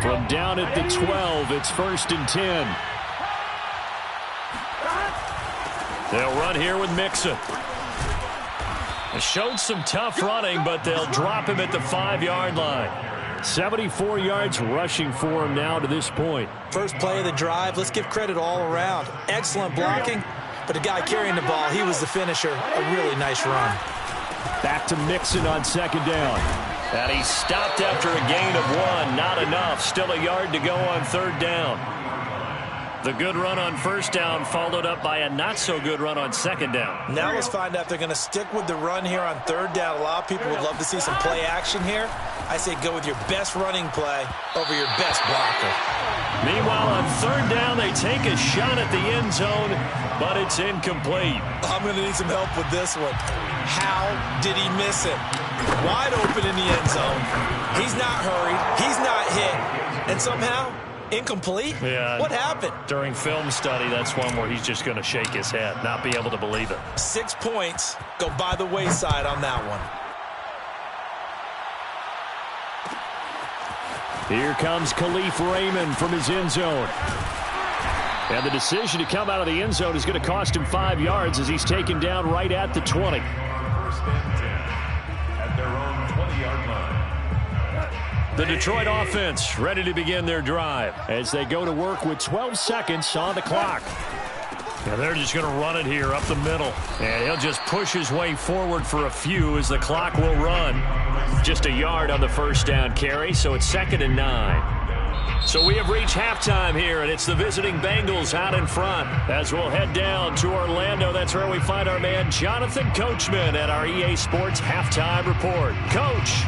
From down at the 12, it's 1st and 10. They'll run here with Mixon. They showed some tough running, but they'll drop him at the 5-yard line. 74 yards rushing for him now to this point. First play of the drive, let's give credit all around. Excellent blocking, but the guy carrying the ball, he was the finisher. A really nice run. Back to Mixon on 2nd down. And he stopped after a gain of 1. Not enough. Still a yard to go on 3rd down. The good run on 1st down followed up by a not-so-good run on 2nd down. Now let's find out if they're going to stick with the run here on 3rd down. A lot of people would love to see some play action here. I say go with your best running play over your best blocker. Meanwhile, on 3rd down, they take a shot at the end zone, but it's incomplete. I'm going to need some help with this one. How did he miss it? Wide open in the end zone. He's not hurried. He's not hit. And somehow, incomplete? Yeah. What happened? During film study, that's one where he's just going to shake his head, not be able to believe it. 6 points go by the wayside on that one. Here comes Khalif Raymond from his end zone. And the decision to come out of the end zone is going to cost him 5 yards as he's taken down right at the 20. 1st and 10 at their own 20-yard line. The Detroit offense ready to begin their drive as they go to work with 12 seconds on the clock. And they're just going to run it here up the middle. And he'll just push his way forward for a few as the clock will run. Just a yard on the 1st down carry, so it's 2nd and 9. So we have reached halftime here, and it's the visiting Bengals out in front. As we'll head down to Orlando, that's where we find our man Jonathan Coachman at our EA Sports Halftime Report. Coach.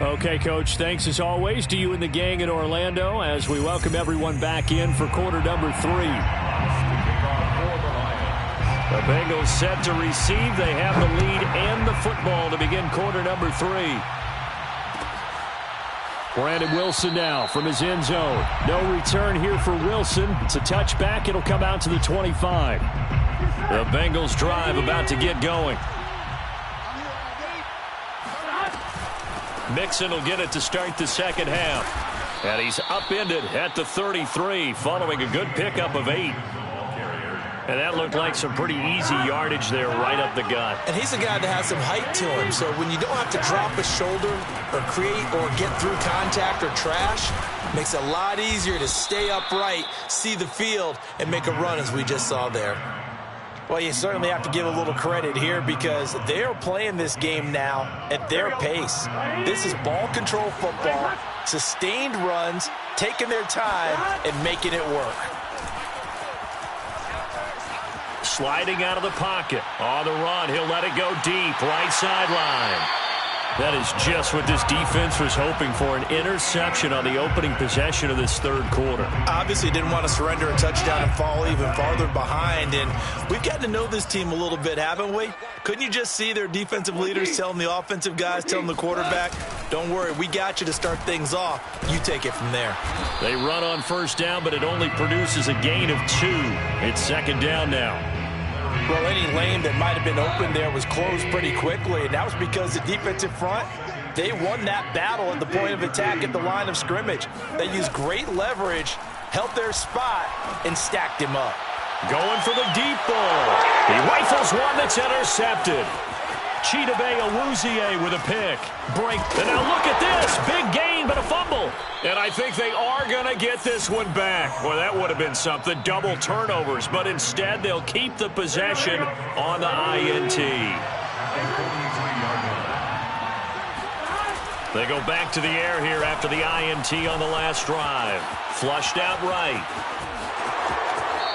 Okay, Coach, thanks as always to you and the gang in Orlando as we welcome everyone back in for quarter number 3. The Bengals set to receive. They have the lead and the football to begin quarter number 3. Brandon Wilson now from his end zone. No return here for Wilson. It's a touchback. It'll come out to the 25. The Bengals drive about to get going. Mixon will get it to start the 2nd half. And he's upended at the 33 following a good pickup of 8. And that looked like some pretty easy yardage there right up the gut. And he's a guy that has some height to him. So when you don't have to drop a shoulder or create or get through contact or trash, it makes it a lot easier to stay upright, see the field, and make a run as we just saw there. Well, you certainly have to give a little credit here because they're playing this game now at their pace. This is ball control football, sustained runs, taking their time, and making it work. Sliding out of the pocket. On the run, he'll let it go deep, right sideline. That is just what this defense was hoping for, an interception on the opening possession of this 3rd quarter. Obviously didn't want to surrender a touchdown and fall even farther behind, and we've gotten to know this team a little bit, haven't we? Couldn't you just see their defensive leaders telling the offensive guys, telling the quarterback, don't worry, we got you to start things off. You take it from there. They run on 1st down, but it only produces a gain of 2. It's 2nd down now. Well, any lane that might have been open there was closed pretty quickly, and that was because the defensive front, they won that battle at the point of attack at the line of scrimmage. They used great leverage, held their spot, and stacked him up. Going for the deep ball. He rifles one that's intercepted. Chidobe Awuzie with a pick. Break. And now look at this. Big gain, but a fumble. And I think they are going to get this one back. Well, that would have been something. Double turnovers. But instead, they'll keep the possession on the INT. They go back to the air here after the INT on the last drive. Flushed out right.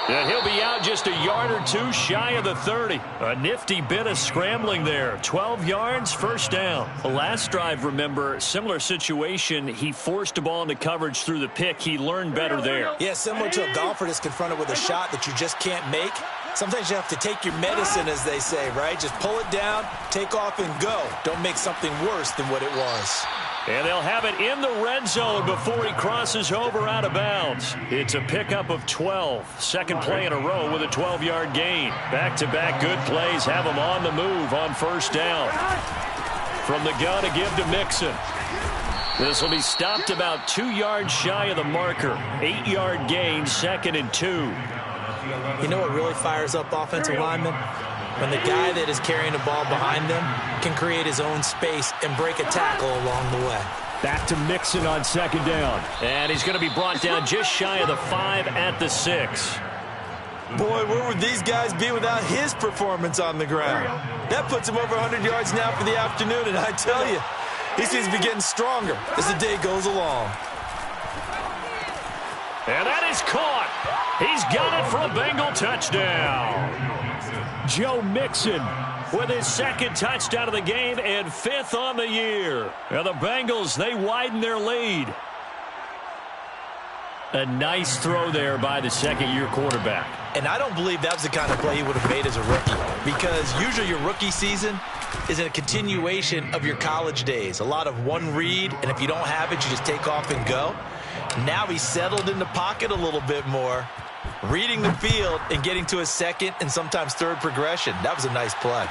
And he'll be out just a yard or two shy of the 30. A nifty bit of scrambling there. 12 yards, first down. The last drive, remember, similar situation. He forced a ball into coverage through the pick. He learned better there. Yeah, similar to a golfer that's confronted with a shot that you just can't make. Sometimes you have to take your medicine, as they say, right? Just pull it down, take off, and go. Don't make something worse than what it was. And they'll have it in the red zone before he crosses over out of bounds. It's a pickup of 12. Second play in a row with a 12-yard gain. Back-to-back good plays have him on the move on first down. From the gun to give to Mixon. This will be stopped about 2 yards shy of the marker. 8-yard gain, 2nd and 2. You know what really fires up offensive linemen? When the guy that is carrying the ball behind them can create his own space and break a tackle along the way. Back to Mixon on second down. And he's going to be brought down just shy of the 5 at the 6. Boy, where would these guys be without his performance on the ground? That puts him over 100 yards now for the afternoon, and I tell you, he seems to be getting stronger as the day goes along. And that is caught. He's got it for a Bengal touchdown. Joe Mixon with his second touchdown of the game and 5th on the year. And the Bengals, they widen their lead. A nice throw there by the second-year quarterback. And I don't believe that was the kind of play he would have made as a rookie, because usually your rookie season is a continuation of your college days. A lot of one read, and if you don't have it, you just take off and go. Now he's settled in the pocket a little bit more, reading the field and getting to his second and sometimes third progression. That was a nice play.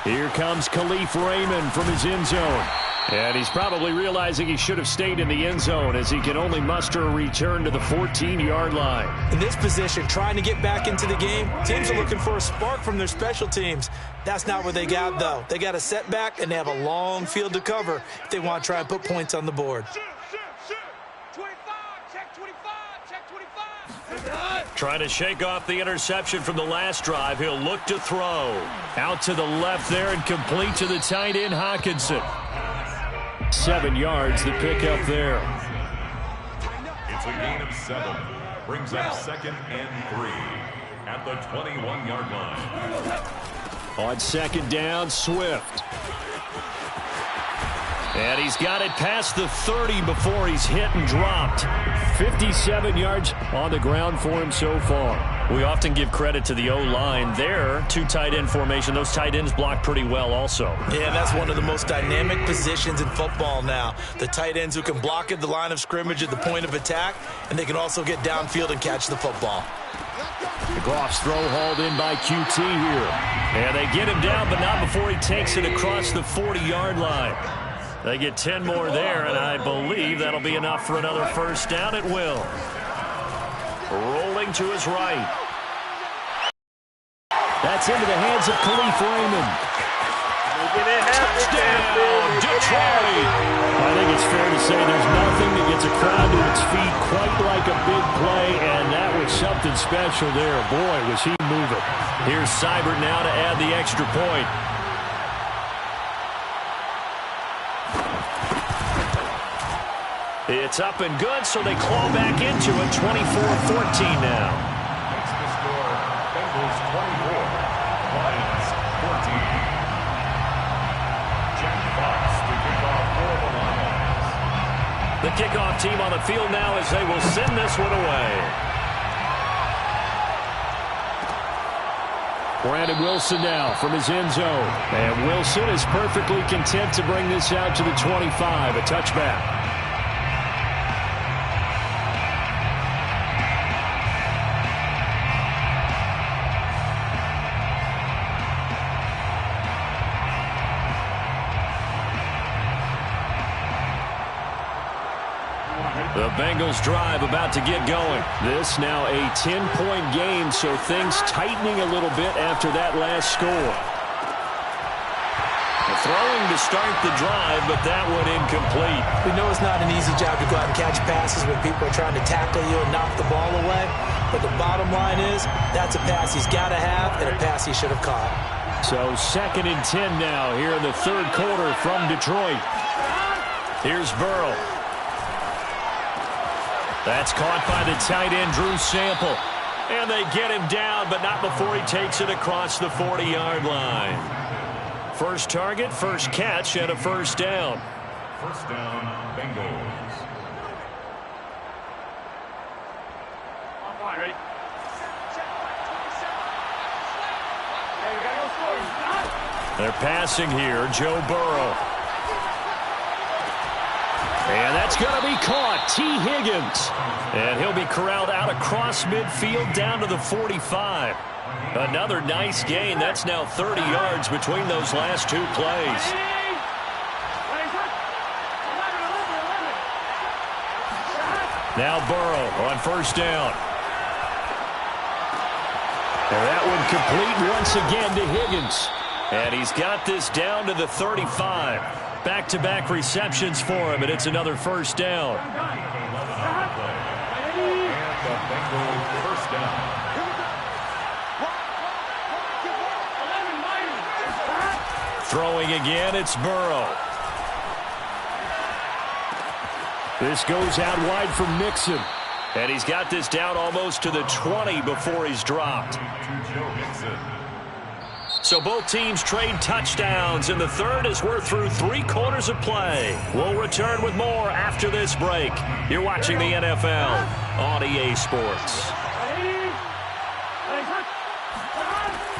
Here comes Khalif Raymond from his end zone. And he's probably realizing he should have stayed in the end zone as he can only muster a return to the 14-yard line. In this position, trying to get back into the game, teams are looking for a spark from their special teams. That's not what they got, though. They got a setback, and they have a long field to cover if they want to try and put points on the board. Trying to shake off the interception from the last drive. He'll look to throw. Out to the left there and complete to the tight end, Hawkinson. 7 yards, the pickup there. It's a gain of 7. Brings up 2nd and 3 at the 21-yard line. On second down, Swift. And he's got it past the 30 before he's hit and dropped. 57 yards on the ground for him so far. We often give credit to the O-line there. 2 tight end formation. Those tight ends block pretty well also. Yeah, that's one of the most dynamic positions in football now. The tight ends who can block at the line of scrimmage at the point of attack, and they can also get downfield and catch the football. The Goff's throw hauled in by QT here. And they get him down, but not before he takes it across the 40-yard line. They get 10 more there, and I believe that'll be enough for another first down. It will. Rolling to his right. That's into the hands of Khalif Raymond. Touchdown, Detroit! I think it's fair to say there's nothing that gets a crowd to its feet quite like a big play, and that was something special there. Boy, was he moving. Here's Seibert now to add the extra point. It's up and good, so they claw back into it, 24-14 now. Makes the score Bengals 24, Lions 14. Jack Fox to kick off for the Lions. The kickoff team on the field now as they will send this one away. Brandon Wilson now from his end zone. And Wilson is perfectly content to bring this out to the 25, a touchback. The Bengals drive about to get going. This now a 10-point game, so things tightening a little bit after that last score. Throwing to start the drive, but that one incomplete. We know it's not an easy job to go out and catch passes when people are trying to tackle you and knock the ball away. But the bottom line is, that's a pass he's got to have and a pass he should have caught. So 2nd and 10 now here in the third quarter from Detroit. Here's Burrow. That's caught by the tight end, Drew Sample. And they get him down, but not before he takes it across the 40-yard line. First target, first catch, and a first down. First down, Bengals. They're passing here, Joe Burrow. And that's going to be caught. T. Higgins. And he'll be corralled out across midfield down to the 45. Another nice gain. That's now 30 yards between those last two plays. Now Burrow on first down. And that one complete once again to Higgins. And he's got this down to the 35. Back-to-back receptions for him, and it's another first down. Throwing again, it's Burrow. This goes out wide for Mixon. And he's got this down almost to the 20 before he's dropped. So both teams trade touchdowns in the third as we're through 3 quarters of play. We'll return with more after this break. You're watching the NFL on EA Sports.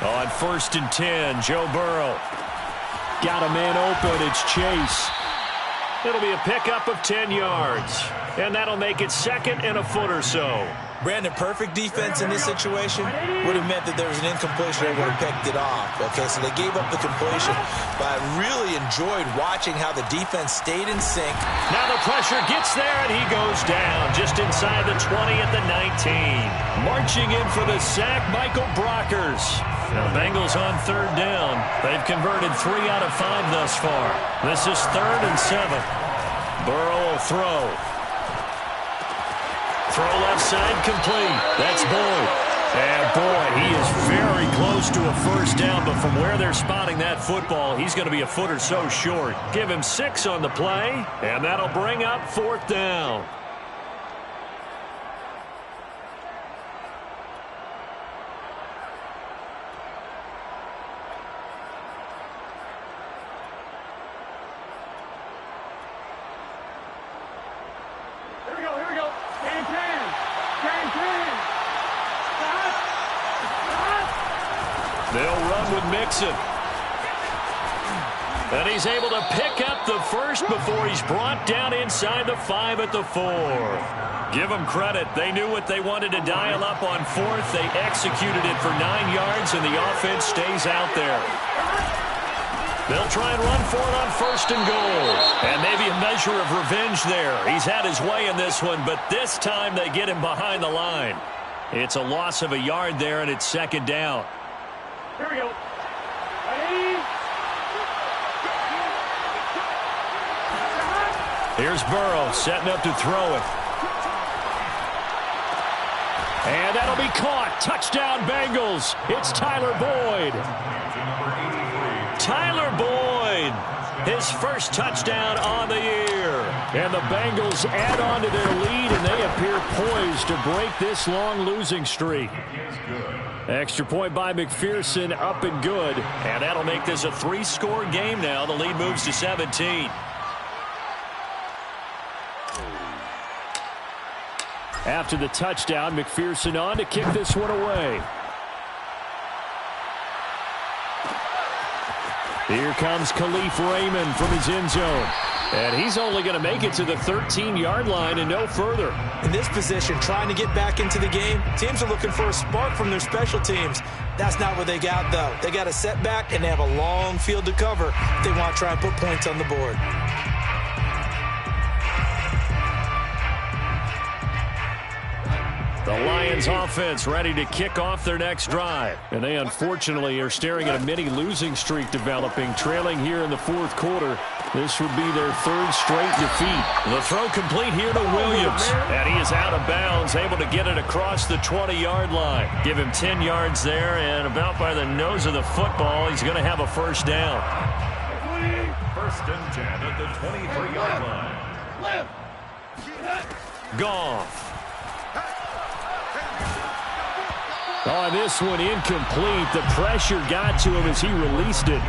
On first and 10, Joe Burrow. Got a man open, it's Chase. It'll be a pickup of 10 yards. And that'll make it second and a foot or so. Brandon, perfect defense in this situation would have meant that there was an incompletion. They would have picked it off. Okay, so they gave up the completion. But I really enjoyed watching how the defense stayed in sync. Now the pressure gets there, and he goes down just inside the 20 at the 19. Marching in for the sack, Michael Brockers. Now Bengals on third down. They've converted 3 out of 5 thus far. This is 3rd and 7. Burrow will throw. Throw left side complete. That's Boyd. And boy, he is very close to a first down, but from where they're spotting that football, he's going to be a foot or so short. Give him 6 on the play, and that'll bring up 4th down. They'll run with Mixon. And he's able to pick up the first before he's brought down inside the 5 at the 4. Give them credit. They knew what they wanted to dial up on 4th. They executed it for 9 yards, and the offense stays out there. They'll try and run for it on 1st and goal. And maybe a measure of revenge there. He's had his way in this one, but this time they get him behind the line. It's a loss of a yard there, and it's 2nd down. Here we go. Ready? Here's Burrow setting up to throw it. And that'll be caught. Touchdown Bengals. It's Tyler Boyd. Tyler Boyd. His first touchdown on the year. And the Bengals add on to their lead, and they appear poised to break this long losing streak. Extra point by McPherson, up and good. And that'll make this a 3-score game now. The lead moves to 17. After the touchdown, McPherson on to kick this one away. Here comes Khalif Raymond from his end zone. And he's only going to make it to the 13-yard line and no further. In this position, trying to get back into the game, teams are looking for a spark from their special teams. That's not what they got, though. They got a setback, and they have a long field to cover if they want to try and put points on the board. The Lions offense ready to kick off their next drive. And they unfortunately are staring at a mini losing streak developing, trailing here in the 4th quarter. This would be their 3rd straight defeat. The throw complete here to Williams. And he is out of bounds, able to get it across the 20-yard line. Give him 10 yards there, and about by the nose of the football, he's going to have a first down. 1st and 10 at the 23-yard line. Goff. Oh, this one incomplete. The pressure got to him as he released it.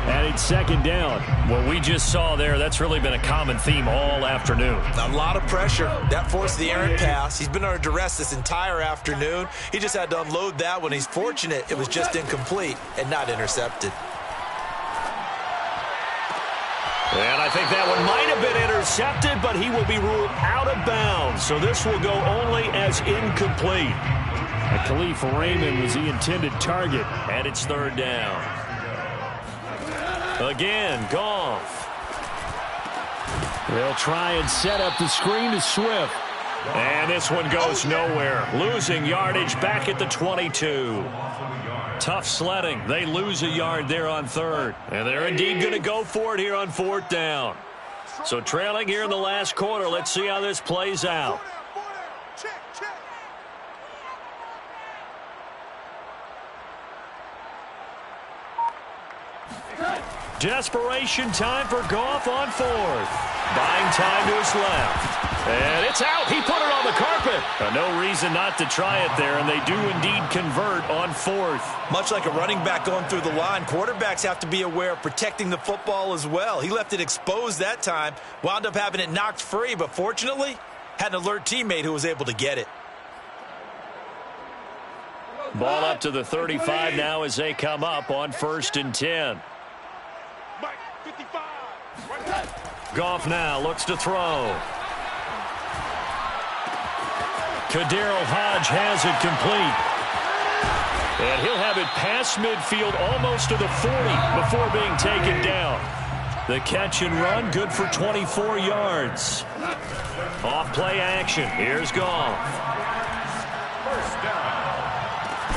And it's second down. What we just saw there, that's really been a common theme all afternoon. A lot of pressure. That forced the errant pass. He's been under duress this entire afternoon. He just had to unload that one. He's fortunate it was just incomplete and not intercepted. And I think that one might have been intercepted, but he will be ruled out of bounds. So this will go only as incomplete. And Khalif Raymond was the intended target, and it's third down. Again, Goff. They'll try and set up the screen to Swift. And this one goes nowhere. Losing yardage back at the 22. Tough sledding. They lose a yard there on third. And they're indeed going to go for it here on fourth down. So trailing here in the last quarter. Let's see how this plays out. Desperation time for Goff on fourth. Buying time to his left. And it's out. He put it on the carpet. No reason not to try it there, and they do indeed convert on fourth. Much like a running back going through the line, quarterbacks have to be aware of protecting the football as well. He left it exposed that time, wound up having it knocked free, but fortunately, had an alert teammate who was able to get it. Ball up to the 35 now as they come up on 1st and 10. Goff now looks to throw. Kadarrell Hodge has it complete. And he'll have it past midfield almost to the 40 before being taken down. The catch and run good for 24 yards. Off play action. Here's Goff. First down.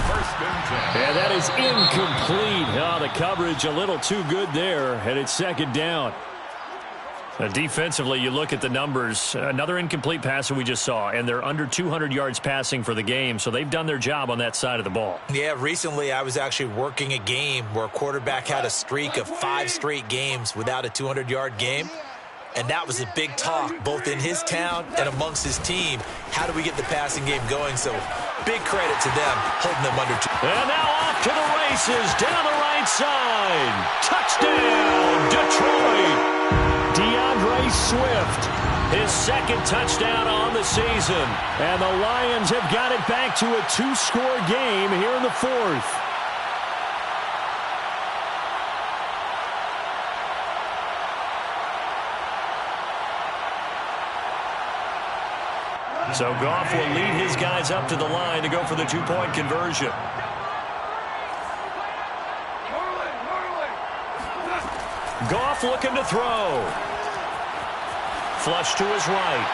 First and 10. And that is incomplete. Oh, the coverage a little too good there, and it's second down. Defensively, you look at the numbers. Another incomplete pass that we just saw, and they're under 200 yards passing for the game, so they've done their job on that side of the ball. Yeah, recently I was actually working a game where a quarterback had a streak of 5 straight games without a 200-yard game, and that was a big talk, both in his town and amongst his team. How do we get the passing game going? So big credit to them, holding them under 2. And now off to the races, down the right side. Touchdown, Detroit. DeAndre Swift, his second touchdown on the season. And the Lions have got it back to a 2-score game here in the fourth. So Goff will lead his guys up to the line to go for the 2-point conversion. Goff looking to throw. Flush to his right.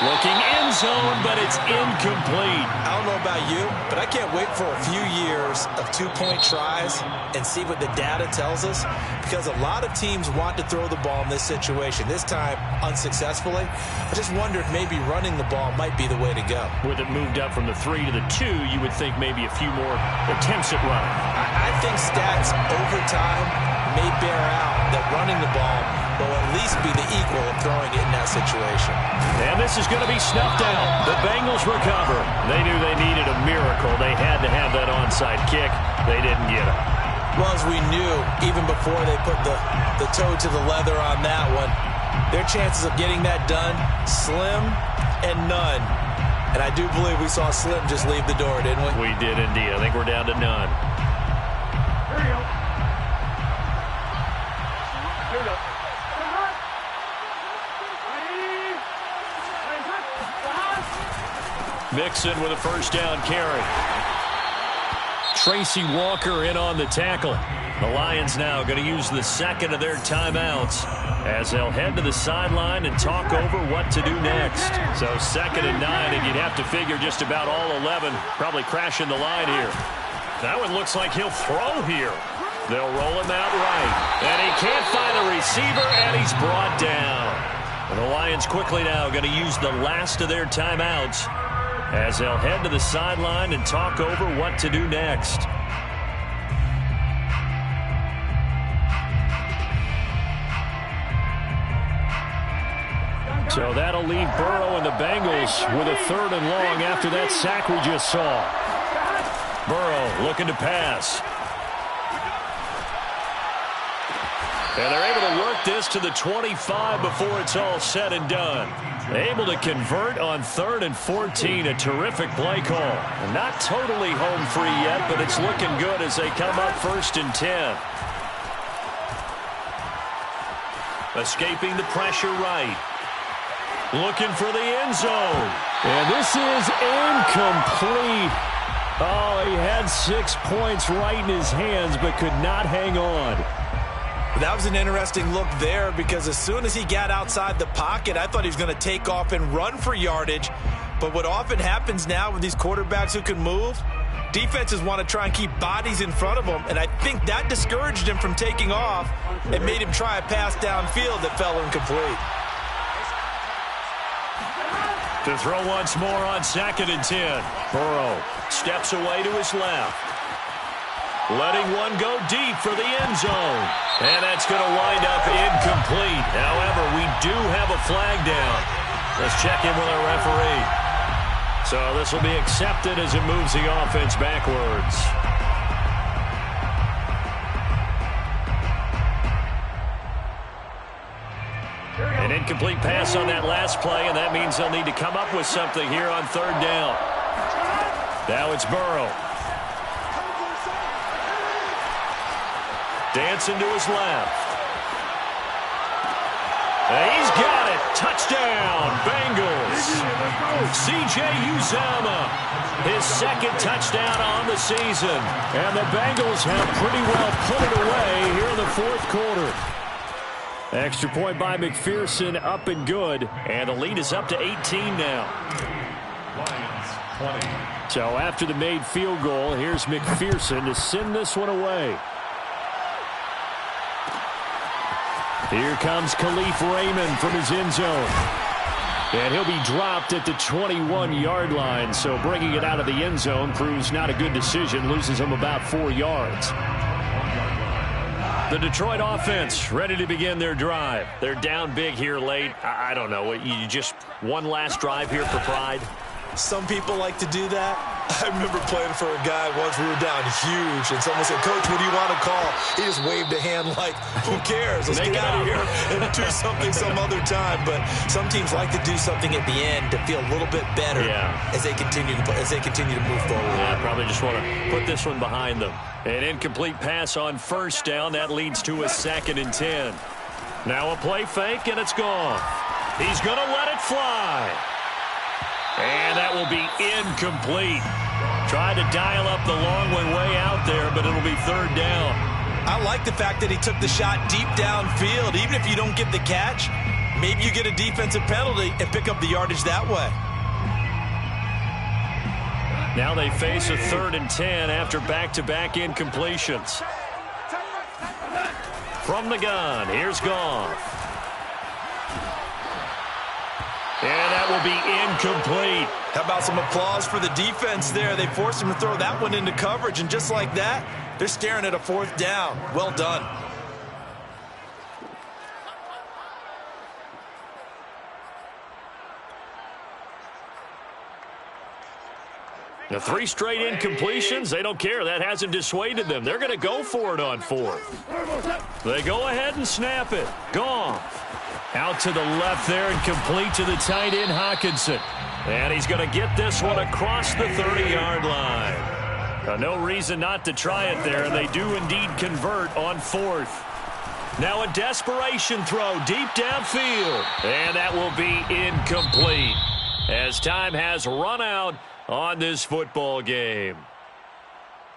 Looking end zone, but it's incomplete. I don't know about you, but I can't wait for a few years of 2-point tries and see what the data tells us, because a lot of teams want to throw the ball in this situation. This time, unsuccessfully. I just wonder if maybe running the ball might be the way to go. With it moved up from the 3 to the 2, you would think maybe a few more attempts at running. I think stats over time may bear out that running the ball will at least be the equal of throwing it in that situation. And this is going to be snuffed out. The Bengals recover. They knew they needed a miracle. They had to have that onside kick. They didn't get it. Well, as we knew, even before they put the toe to the leather on that one, their chances of getting that done, slim and none. And I do believe we saw Slim just leave the door, didn't we? We did indeed. I think we're down to none. Here we go. Here we go. Mixon with a first down carry. Tracy Walker in on the tackle. The Lions now going to use the second of their timeouts as they'll head to the sideline and talk over what to do next. So 2nd and 9, and you'd have to figure just about all 11 probably crashing the line here. That one looks like he'll throw here. They'll roll him out right. And he can't find a receiver, and he's brought down. And the Lions quickly now going to use the last of their timeouts as they'll head to the sideline and talk over what to do next. So that'll leave Burrow and the Bengals with a 3rd and long after that sack we just saw. Burrow looking to pass. And they're able to work this to the 25 before it's all said and done. Able to convert on 3rd and 14. A terrific play call. Not totally home free yet, but it's looking good as they come up 1st and 10. Escaping the pressure right. Looking for the end zone. And this is incomplete. Oh, he had 6 points right in his hands, but could not hang on. That was an interesting look there because as soon as he got outside the pocket, I thought he was going to take off and run for yardage. But what often happens now with these quarterbacks who can move, defenses want to try and keep bodies in front of them, and I think that discouraged him from taking off and made him try a pass downfield that fell incomplete. To throw once more on 2nd and 10. Burrow steps away to his left. Letting one go deep for the end zone. And that's going to wind up incomplete. However, we do have a flag down. Let's check in with our referee. So this will be accepted as it moves the offense backwards. An incomplete pass on that last play, and that means they'll need to come up with something here on 3rd down. Now it's Burrow. Dancing to his left. And he's got it. Touchdown, Bengals. C.J. Uzomah, his 2nd touchdown on the season. And the Bengals have pretty well put it away here in the 4th quarter. Extra point by McPherson, up and good. And the lead is up to 18 now. Lions 20. So after the made field goal, here's McPherson to send this one away. Here comes Khalif Raymond from his end zone. And he'll be dropped at the 21-yard line. So bringing it out of the end zone proves not a good decision. Loses him about 4 yards. The Detroit offense ready to begin their drive. They're down big here late. I don't know. You just one last drive here for pride? Some people like to do that. I remember playing for a guy once. We were down huge, and someone said, "Coach, what do you want to call?" He just waved a hand like, "Who cares? Let's get out of here and do something some other time." But some teams like to do something at the end to feel a little bit better as they continue to move forward. Yeah, probably just want to put this one behind them. An incomplete pass on 1st down. That leads to a 2nd and 10. Now a play fake, and it's gone. He's going to let it fly. And that will be incomplete. Tried to dial up the long one way out there, but it'll be 3rd down. I like the fact that he took the shot deep downfield. Even if you don't get the catch, maybe you get a defensive penalty and pick up the yardage that way. Now they face a 3rd and 10 after back-to-back incompletions. From the gun, here's Goff. And that will be incomplete. How about some applause for the defense there? They forced him to throw that one into coverage, and just like that, they're staring at a 4th down. Well done. The 3 straight incompletions, they don't care. That hasn't dissuaded them. They're going to go for it on 4th. They go ahead and snap it. Goff. Out to the left there and complete to the tight end, Hockenson. And he's going to get this one across the 30-yard line. No reason not to try it there, and they do indeed convert on 4th. Now a desperation throw deep downfield. And that will be incomplete as time has run out on this football game.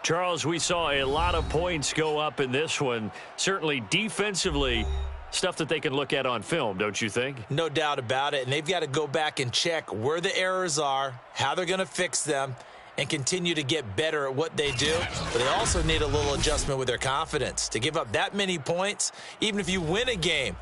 Charles, we saw a lot of points go up in this one. Certainly defensively, stuff that they can look at on film, don't you think? No doubt about it, and they've got to go back and check where the errors are, how they're going to fix them, and continue to get better at what they do. But they also need a little adjustment with their confidence. To give up that many points, even if you win a game,